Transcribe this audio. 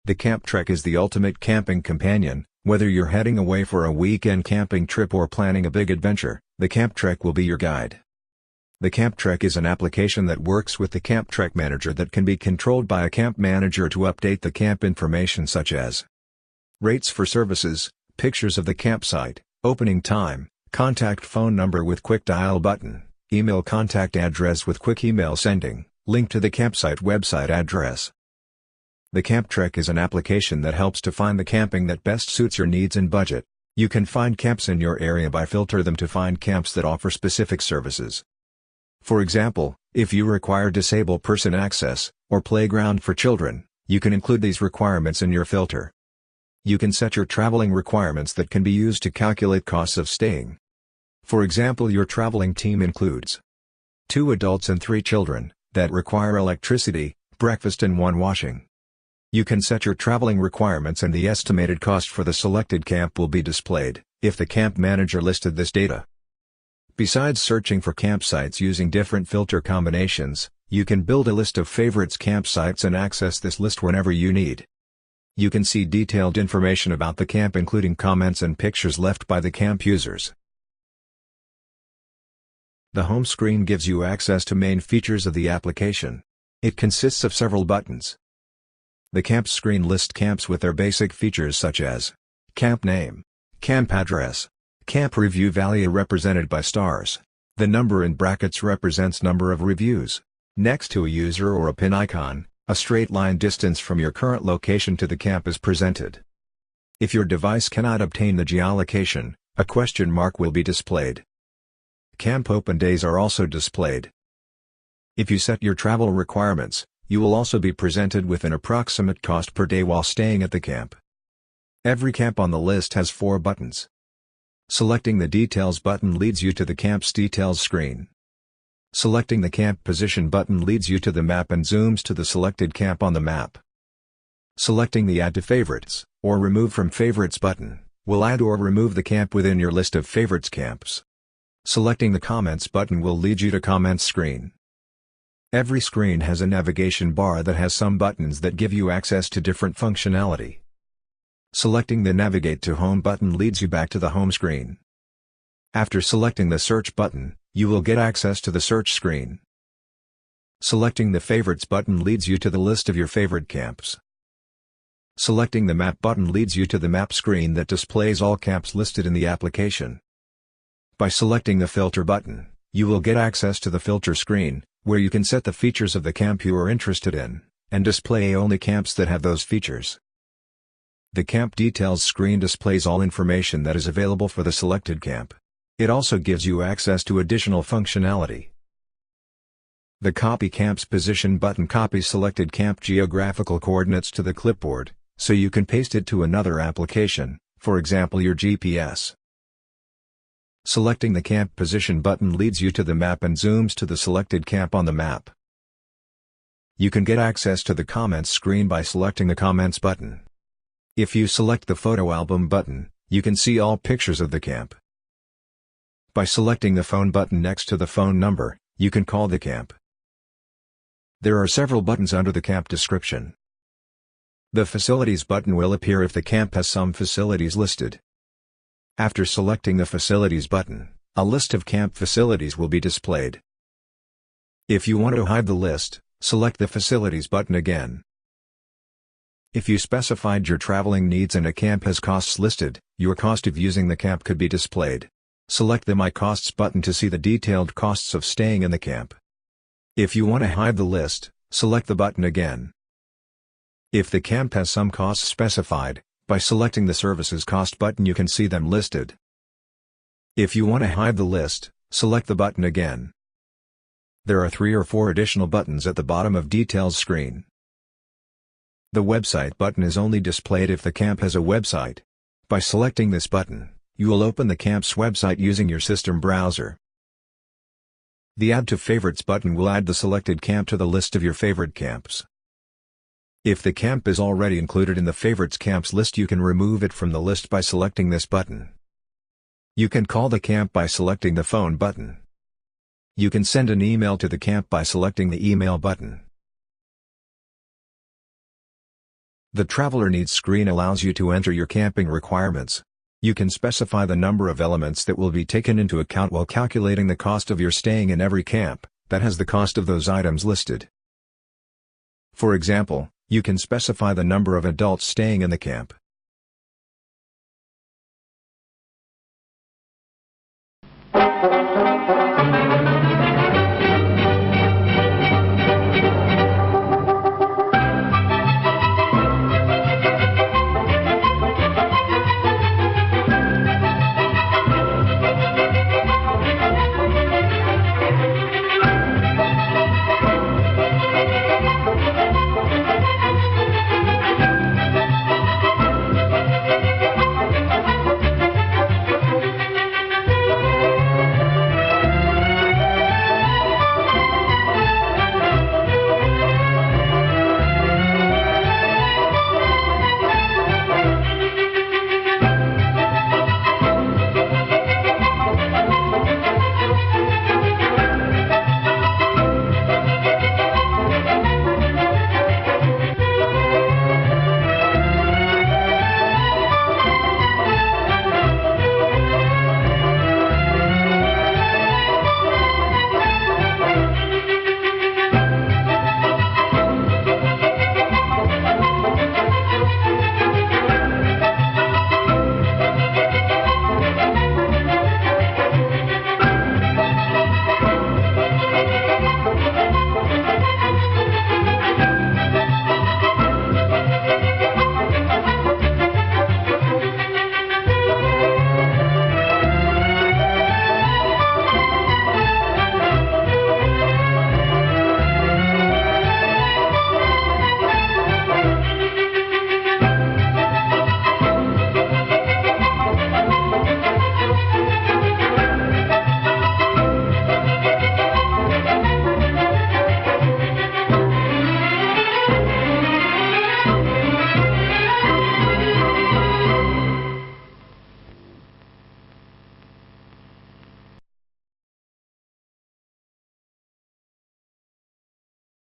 The Camp Trek is the ultimate camping companion. Whether you're heading away for a weekend camping trip or planning a big adventure, the Camp Trek will be your guide. The Camp Trek is an application that works with the Camp Trek Manager that can be controlled by a camp manager to update the camp information such as rates for services, pictures of the campsite, opening time, contact phone number with quick dial button, email contact address with quick email sending, link to the campsite website address. The Camp Trek is an application that helps to find the camping that best suits your needs and budget. You can find camps in your area by filter them to find camps that offer specific services. For example, if you require disabled person access, or playground for children, you can include these requirements in your filter. You can set your traveling requirements that can be used to calculate costs of staying. For example, your traveling team includes 2 adults and 3 children, that require electricity, breakfast and 1 washing. You can set your traveling requirements and the estimated cost for the selected camp will be displayed, if the camp manager listed this data. Besides searching for campsites using different filter combinations, you can build a list of favorites campsites and access this list whenever you need. You can see detailed information about the camp including comments and pictures left by the camp users. The home screen gives you access to main features of the application. It consists of several buttons. The camp screen lists camps with their basic features such as camp name, camp address, camp review value represented by stars. The number in brackets represents number of reviews. Next to a user or a pin icon, a straight line distance from your current location to the camp is presented. If your device cannot obtain the geolocation, a question mark will be displayed. Camp open days are also displayed. If you set your travel requirements, you will also be presented with an approximate cost per day while staying at the camp. Every camp on the list has 4 buttons. Selecting the Details button leads you to the camp's details screen. Selecting the Camp Position button leads you to the map and zooms to the selected camp on the map. Selecting the Add to Favorites, or Remove from Favorites button, will add or remove the camp within your list of favorites camps. Selecting the Comments button will lead you to Comments screen. Every screen has a navigation bar that has some buttons that give you access to different functionality. Selecting the Navigate to Home button leads you back to the home screen. After selecting the Search button, you will get access to the search screen. Selecting the Favorites button leads you to the list of your favorite camps. Selecting the Map button leads you to the map screen that displays all camps listed in the application. By selecting the Filter button, you will get access to the filter screen, where you can set the features of the camp you are interested in, and display only camps that have those features. The Camp Details screen displays all information that is available for the selected camp. It also gives you access to additional functionality. The Copy Camp's Position button copies selected camp geographical coordinates to the clipboard, so you can paste it to another application, for example your GPS. Selecting the Camp Position button leads you to the map and zooms to the selected camp on the map. You can get access to the Comments screen by selecting the Comments button. If you select the Photo Album button, you can see all pictures of the camp. By selecting the Phone button next to the phone number, you can call the camp. There are several buttons under the camp description. The Facilities button will appear if the camp has some facilities listed. After selecting the Facilities button, a list of camp facilities will be displayed. If you want to hide the list, select the Facilities button again. If you specified your traveling needs and a camp has costs listed, your cost of using the camp could be displayed. Select the My Costs button to see the detailed costs of staying in the camp. If you want to hide the list, select the button again. If the camp has some costs specified, by selecting the Services Cost button you can see them listed. If you want to hide the list, select the button again. There are 3 or 4 additional buttons at the bottom of Details screen. The Website button is only displayed if the camp has a website. By selecting this button, you will open the camp's website using your system browser. The Add to Favorites button will add the selected camp to the list of your favorite camps. If the camp is already included in the Favorites Camps list you can remove it from the list by selecting this button. You can call the camp by selecting the Phone button. You can send an email to the camp by selecting the Email button. The Traveler Needs screen allows you to enter your camping requirements. You can specify the number of elements that will be taken into account while calculating the cost of your staying in every camp, that has the cost of those items listed. For example, you can specify the number of adults staying in the camp,